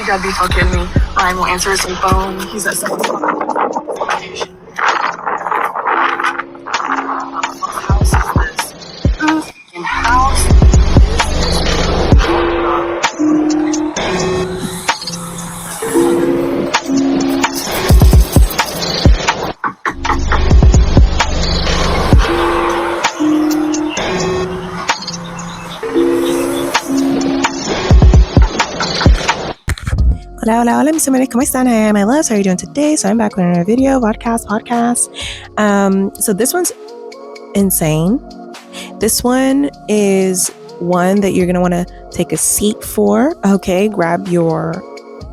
You gotta be fucking me. Ryan will answer his phone. He's at someone's location. What house is this? Whose fucking house is Hola, hola, hola, mis amores, ¿cómo están? Hey, my loves, how are you doing today? So I'm back with another video, podcast. So this one's insane. This one is one that you're going to want to take a seat for. Okay, grab your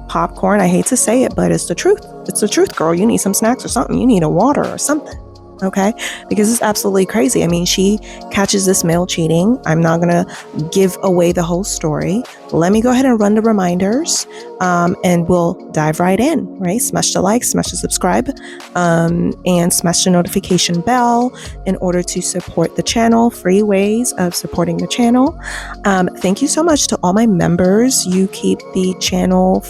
popcorn. I hate to say it, but it's the truth. It's the truth, girl. You need some snacks or something. You need a water or something. Okay, because it's absolutely crazy. I mean, she catches this male cheating. I'm not gonna give away the whole story. Let me go ahead and run the reminders, and we'll dive right in. Right, smash the like, smash the subscribe, and smash the notification bell in order to support the channel. Free ways of supporting the channel. Thank you so much to all my members. You keep the channel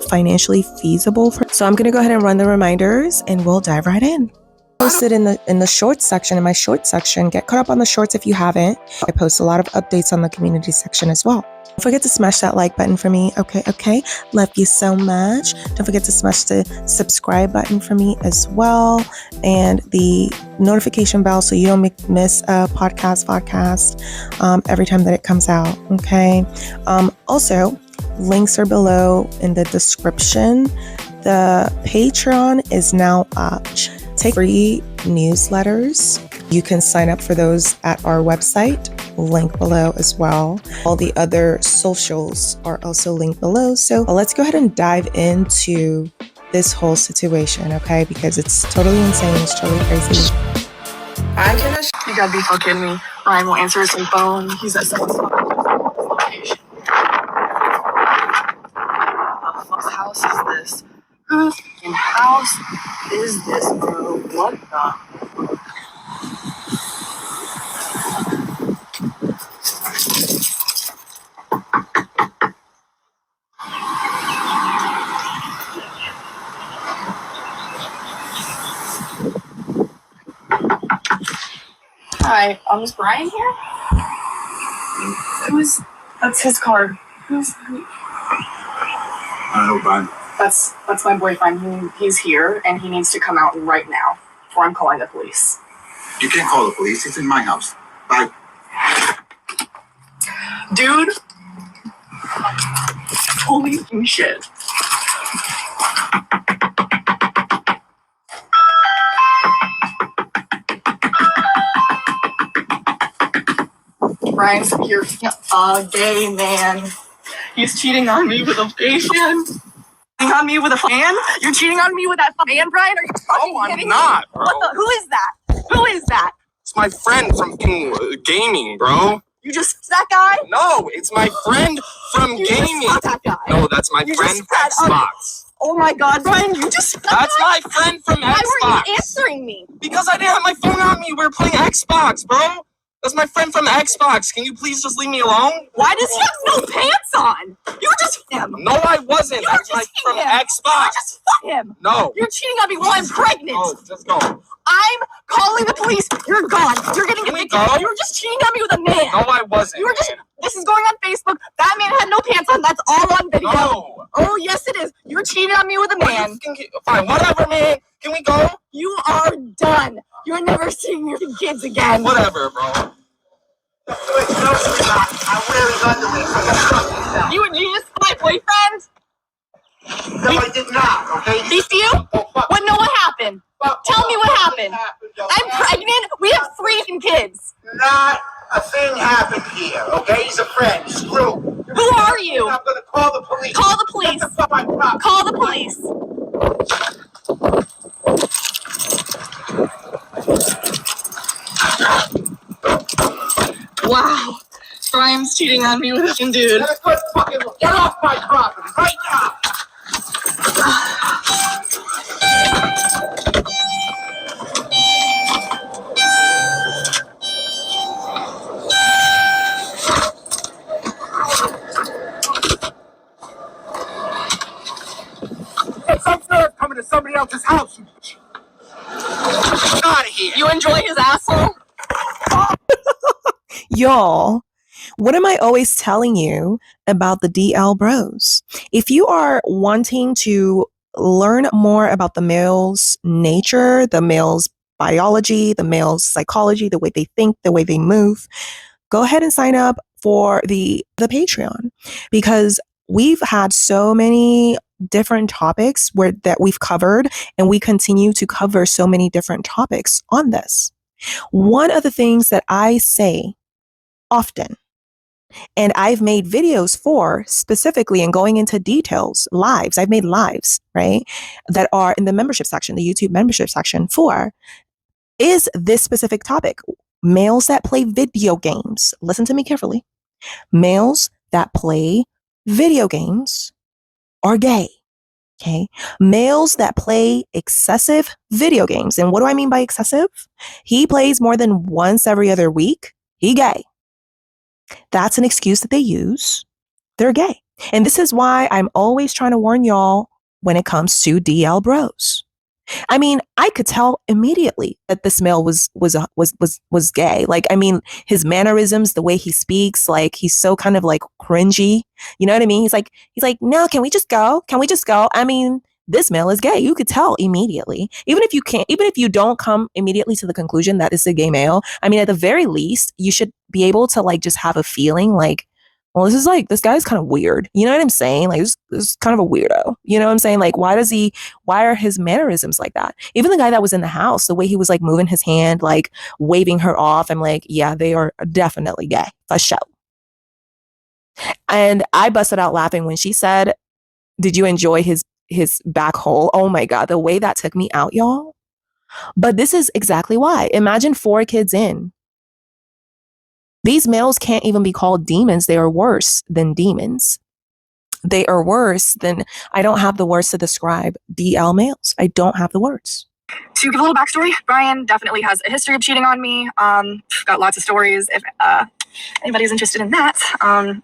financially feasible. So I'm gonna go ahead and run the reminders, and we'll dive right in. Posted in the shorts section, in my shorts section. Get caught up on the shorts if you haven't. I post a lot of updates on the community section as well. Don't forget to smash that like button for me. Okay. Love you so much. Don't forget to smash the subscribe button for me as well. And the notification bell so you don't miss a podcast every time that it comes out. Okay. Also, links are below in the description. The Patreon is now up. Take free newsletters. You can sign up for those at our website, link below as well. All the other socials are also linked below. So let's go ahead and dive into this whole situation, okay? Because it's totally insane. It's totally crazy. You gotta be fucking me. Ryan will answer his phone. He's at someone's location. What house is this? Whose fucking house is this, bro? What the? Hi, is Brian here? That's his card. Who? I don't know, Brian. That's my boyfriend. He's here, and he needs to come out right now, or I'm calling the police. You can't call the police. It's in my house. Bye. Dude. Holy shit. Brian's here. A gay man. He's cheating on me with a patient. Cheating on me with a fan? You're cheating on me with that fan, Brian? Are you fucking kidding me? Not, bro. Who is that? Who is that? It's my friend from gaming, bro. You just that guy? No, it's my friend from You gaming. just that guy. No, that's my You friend just from said, Xbox. Oh my God, Brian! You just That's my friend from Why Xbox. weren't you answering me? Because I didn't have my phone on me. We were playing Xbox, bro. That's my friend from Xbox. Can you please just leave me alone? Why does he have no pants on? You were just him. No, I wasn't. You were That's my just from him. You Xbox. were just fuck him. No. You're cheating on me while I'm pregnant. No, just go. I'm calling the police. You're gone. You're getting Can we evicted. go? You were just cheating on me with a man. No, I wasn't. You were just. man. This is going on Facebook. That man had no pants on. That's all on video. No. Oh yes, it is. You're cheating on me with a man. Fine, whatever, man. Can we go? You are done. You're never seeing your kids again. Whatever, bro. No, you're not. I wear his underwear. So that's fucking down. You just my boyfriend? No, I did not. Okay. He see you? What? No, what happened? Tell me what happened. I'm pregnant. We have 3 kids. Not a thing happened here. Okay, he's a friend. Screw. Who are you? I'm gonna call the police. Call the police. Get the fuck out of my Call the police. Wow. Brian's cheating on me with a dude. Get a good fucking look. Get off my property right now. some nerve coming to somebody else's house. Out of here. You enjoy his asshole? Y'all, what am I always telling you about the DL bros? If you are wanting to learn more about the male's nature, the male's biology, the male's psychology, the way they think, the way they move, go ahead and sign up for the Patreon, because we've had so many different topics that we've covered, and we continue to cover so many different topics on this. One of the things that I say often, and I've made videos for specifically and going into details, lives, I've made lives, right, that are in the membership section, the YouTube membership section for, is this specific topic. Males that play video games. Listen to me carefully. Males that play video games are gay. Okay. Males that play excessive video games. And what do I mean by excessive? He plays more than once every other week. He gay. That's an excuse that they use. They're gay. And this is why I'm always trying to warn y'all when it comes to DL bros. I mean, I could tell immediately that this male was gay. Like, I mean, his mannerisms, the way he speaks, like he's so kind of like cringy. You know what I mean? He's like, no, can we just go? Can we just go? I mean, this male is gay. You could tell immediately. Even if you don't come immediately to the conclusion that it's a gay male, I mean, at the very least, you should be able to like just have a feeling like, well, this guy's kind of weird. You know what I'm saying? Like, this is kind of a weirdo. You know what I'm saying? Like, why are his mannerisms like that? Even the guy that was in the house, the way he was like moving his hand, like waving her off, I'm like, yeah, they are definitely gay, for sure. And I busted out laughing when she said, did you enjoy his back hole? Oh my God, the way that took me out, y'all. But this is exactly why. Imagine 4 kids in. These males can't even be called demons. They are worse than demons. They are worse than, I don't have the words to describe DL males. I don't have the words. To give a little backstory, Brian definitely has a history of cheating on me. Got lots of stories if anybody's interested in that.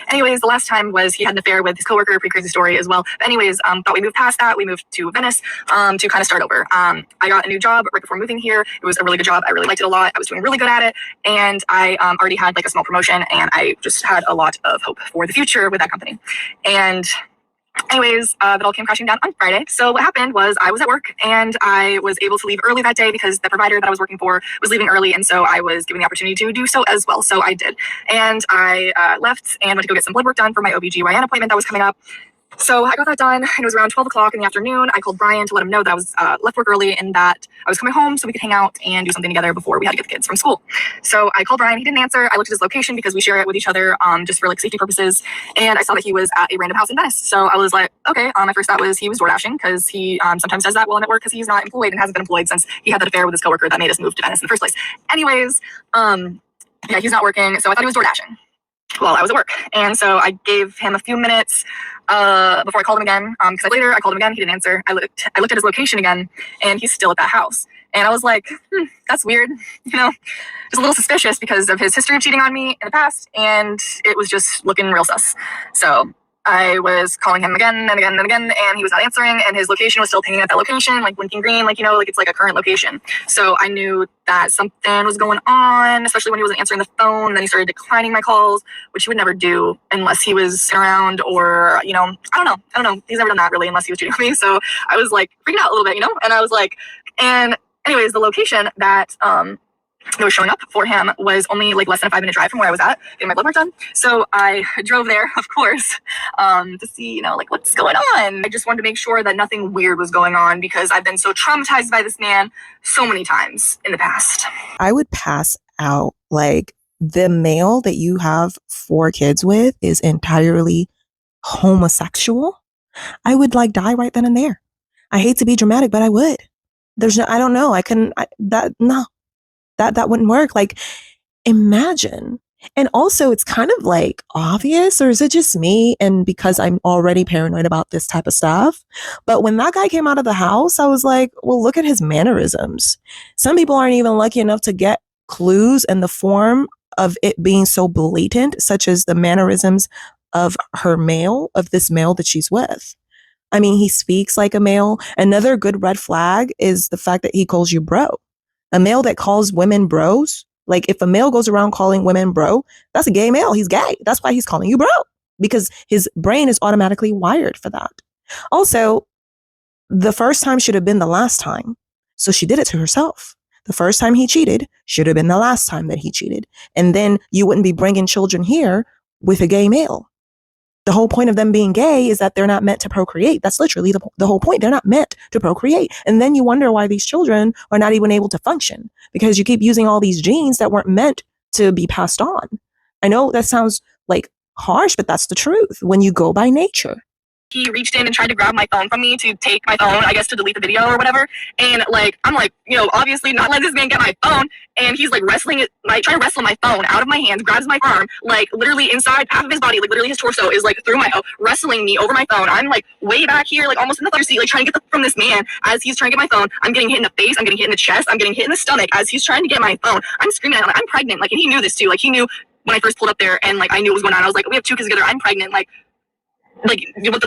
Anyways, the last time was he had an affair with his coworker, pretty crazy story as well. But anyways, thought we moved past that. We moved to Venice to kind of start over. I got a new job right before moving here. It was a really good job. I really liked it a lot. I was doing really good at it. And I already had like a small promotion, and I just had a lot of hope for the future with that company. And anyways, that all came crashing down on Friday. So what happened was I was at work, and I was able to leave early that day because the provider that I was working for was leaving early, and so I was given the opportunity to do so as well. So I did. And I left and went to go get some blood work done for my OBGYN appointment that was coming up. So I got that done, and it was around 12 o'clock in the afternoon. I called Brian to let him know that I was left work early and that I was coming home so we could hang out and do something together before we had to get the kids from school. So I called Brian. He didn't answer. I looked at his location because we share it with each other just for like safety purposes, and I saw that he was at a random house in Venice. So I was like, okay. My first thought was he was door dashing because he sometimes does that while I'm at work because he's not employed and hasn't been employed since he had that affair with his coworker that made us move to Venice in the first place. Anyways, yeah, he's not working, so I thought he was door dashing while I was at work. And so I gave him a few minutes before I called him again, because later I called him again. He didn't answer. I looked at his location again, and he's still at that house. And I was like, that's weird, you know, just a little suspicious because of his history of cheating on me in the past, and it was just looking real sus. So I was calling him again and again and again, and he was not answering, and his location was still pinging at that location, like blinking green, like, you know, like it's like a current location. So I knew that something was going on, especially when he wasn't answering the phone. Then he started declining my calls, which he would never do unless he was around, or, you know, I don't know. He's never done that really unless he was cheating on me. So I was like freaking out a little bit, you know, and I was like, and anyways, the location that that was showing up for him was only like less than a 5-minute drive from where I was at getting my blood work done. So I drove there, of course, to see, you know, like what's going on. I just wanted to make sure that nothing weird was going on because I've been so traumatized by this man so many times in the past. I would pass out. Like, the male that you have 4 kids with is entirely homosexual. I would like die right then and there. I hate to be dramatic, but I would. I don't know. That wouldn't work. Like, imagine. And also, it's kind of like obvious, or is it just me? And because I'm already paranoid about this type of stuff. But when that guy came out of the house, I was like, well, look at his mannerisms. Some people aren't even lucky enough to get clues in the form of it being so blatant, such as the mannerisms of this male that she's with. I mean, he speaks like a male. Another good red flag is the fact that he calls you bro. A male that calls women bros, like if a male goes around calling women bro, that's a gay male. He's gay. That's why he's calling you bro, because his brain is automatically wired for that. Also, the first time should have been the last time. So she did it to herself. The first time he cheated should have been the last time that he cheated. And then you wouldn't be bringing children here with a gay male. The whole point of them being gay is that they're not meant to procreate. That's literally the whole point. They're not meant to procreate. And then you wonder why these children are not even able to function, because you keep using all these genes that weren't meant to be passed on. I know that sounds like harsh, but that's the truth when you go by nature. He reached in and tried to grab my phone from me to take my phone, I guess, to delete the video or whatever. And like, I'm like, obviously not letting this man get my phone. And he's like wrestling it, like trying to wrestle my phone out of my hands, grabs my arm, like literally inside half of his body, like literally his torso is like through my phone, wrestling me over my phone. I'm like way back here, like almost in the third seat, like trying to get from this man as he's trying to get my phone. I'm getting hit in the face, I'm getting hit in the chest, I'm getting hit in the stomach as he's trying to get my phone. I'm screaming at him, like, I'm pregnant. Like, and he knew this too. Like, he knew when I first pulled up there, and like I knew what was going on. I was like, we have 2 kids together, I'm pregnant. But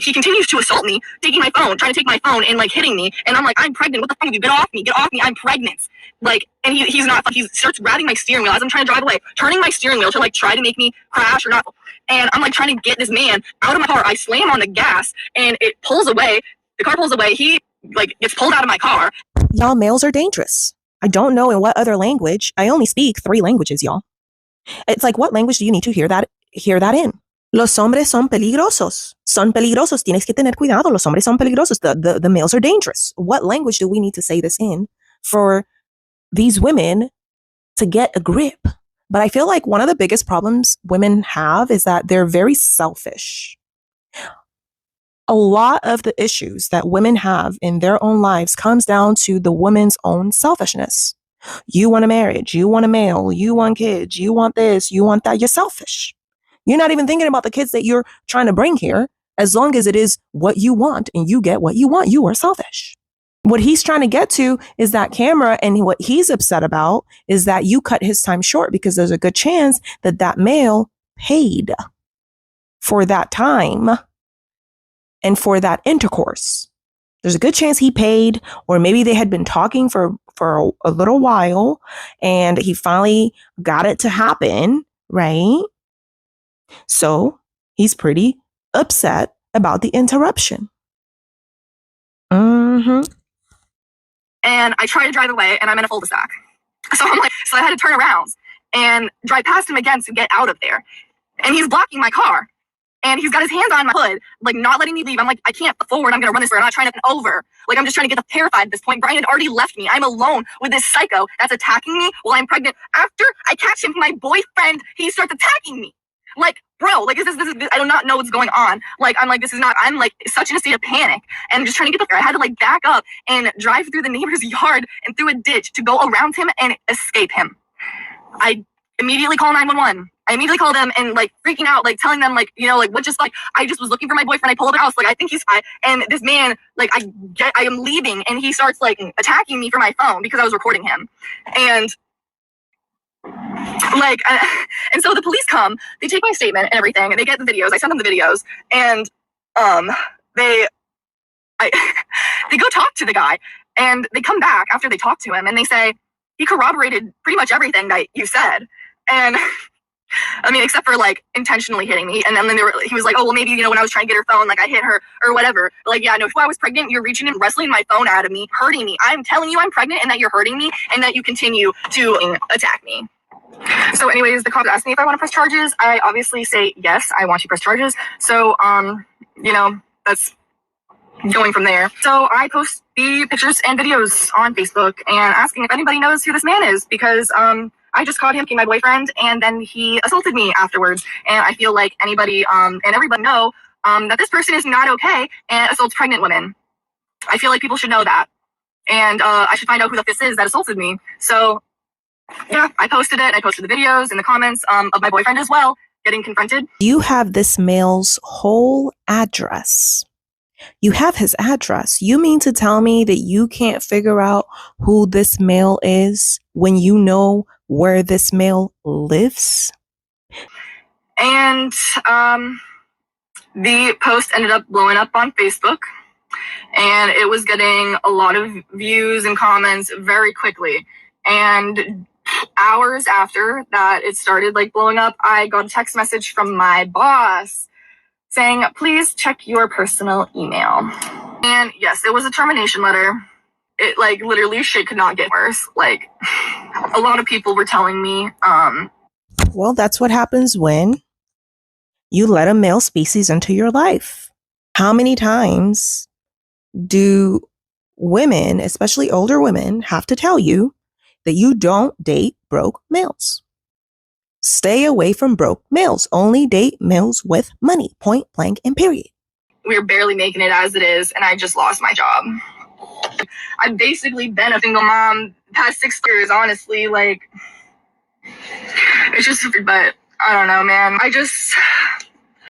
he continues to assault me, taking my phone, trying to take my phone, and like hitting me. And I'm like, I'm pregnant. What the fuck? You get off me, I'm pregnant. Like, and he's not. He starts grabbing my steering wheel as I'm trying to drive away, turning my steering wheel to like try to make me crash or not. And I'm like trying to get this man out of my car. I slam on the gas, and it pulls away. The car pulls away. He like gets pulled out of my car. Y'all, males are dangerous. I don't know in what other language. I only speak 3 languages, y'all. It's like, what language do you need to hear that in? Los hombres son peligrosos. Son peligrosos. Tienes que tener cuidado. Los hombres son peligrosos. The males are dangerous. What language do we need to say this in for these women to get a grip? But I feel like one of the biggest problems women have is that they're very selfish. A lot of the issues that women have in their own lives comes down to the woman's own selfishness. You want a marriage. You want a male. You want kids. You want this. You want that. You're selfish. You're not even thinking about the kids that you're trying to bring here. As long as it is what you want and you get what you want, you are selfish. What he's trying to get to is that camera, and what he's upset about is that you cut his time short, because there's a good chance that that male paid for that time and for that intercourse. There's a good chance he paid, or maybe they had been talking for a little while and he finally got it to happen, right? So he's pretty upset about the interruption. And I try to drive away, and I'm in a cul-de-sac. So I had to turn around and drive past him again to get out of there. And he's blocking my car. And he's got his hands on my hood, like not letting me leave. I'm like, I can't forward. I'm going to run this way. I'm not trying to get over. Like, I'm just trying to get terrified at this point. Brian had already left me. I'm alone with this psycho that's attacking me while I'm pregnant. After I catch him, my boyfriend, he starts attacking me. Like, bro, like, this is, I do not know what's going on. Like, I'm like, I'm like such in a state of panic and just trying to get there. I had to like back up and drive through the neighbor's yard and through a ditch to go around him and escape him. I immediately call 911. I immediately call them and like freaking out, like telling them like, like what, just like, I just was looking for my boyfriend. I pull up the house, like I think he's fine. And this man, like I am leaving, and he starts like attacking me for my phone because I was recording him. And like, and so the police come, they take my statement and everything, and they get the videos. I send them the videos, and they go talk to the guy, and they come back after they talk to him, and they say he corroborated pretty much everything that you said. And I mean, except for like intentionally hitting me. And then he was like, oh, well, maybe, when I was trying to get her phone, like I hit her or whatever. But, like, yeah, no, if I was pregnant, you're reaching and wrestling my phone out of me, hurting me. I'm telling you I'm pregnant and that you're hurting me and that you continue to attack me. So anyways, the cops asked me if I want to press charges. I obviously say, yes, I want to press charges. So, that's going from there. So I post the pictures and videos on Facebook and asking if anybody knows who this man is, because, I just caught him being my boyfriend, and then he assaulted me afterwards. And I feel like anybody and everybody know that this person is not okay and assaults pregnant women. I feel like people should know that. And I should find out who this is that assaulted me. So, yeah, I posted it. I posted the videos in the comments of my boyfriend as well, getting confronted. You have this male's whole address. You have his address. You mean to tell me that you can't figure out who this male is when you know where this male lives? And the post ended up blowing up on Facebook. and it was getting a lot of views and comments very quickly. And hours after that it started like blowing up, I got a text message from my boss saying, please check your personal email. And yes, it was a termination letter. It like literally shit could not get worse. Like a lot of people were telling me, Well, that's what happens when you let a male species into your life. How many times do women, especially older women, have to tell you that you don't date broke males? Stay away from broke males. Only date males with money, point blank and period. we're barely making it as it is, and I just lost my job. I've basically been a single mom the past 6 years, honestly. Like, it's just, but I don't know, man.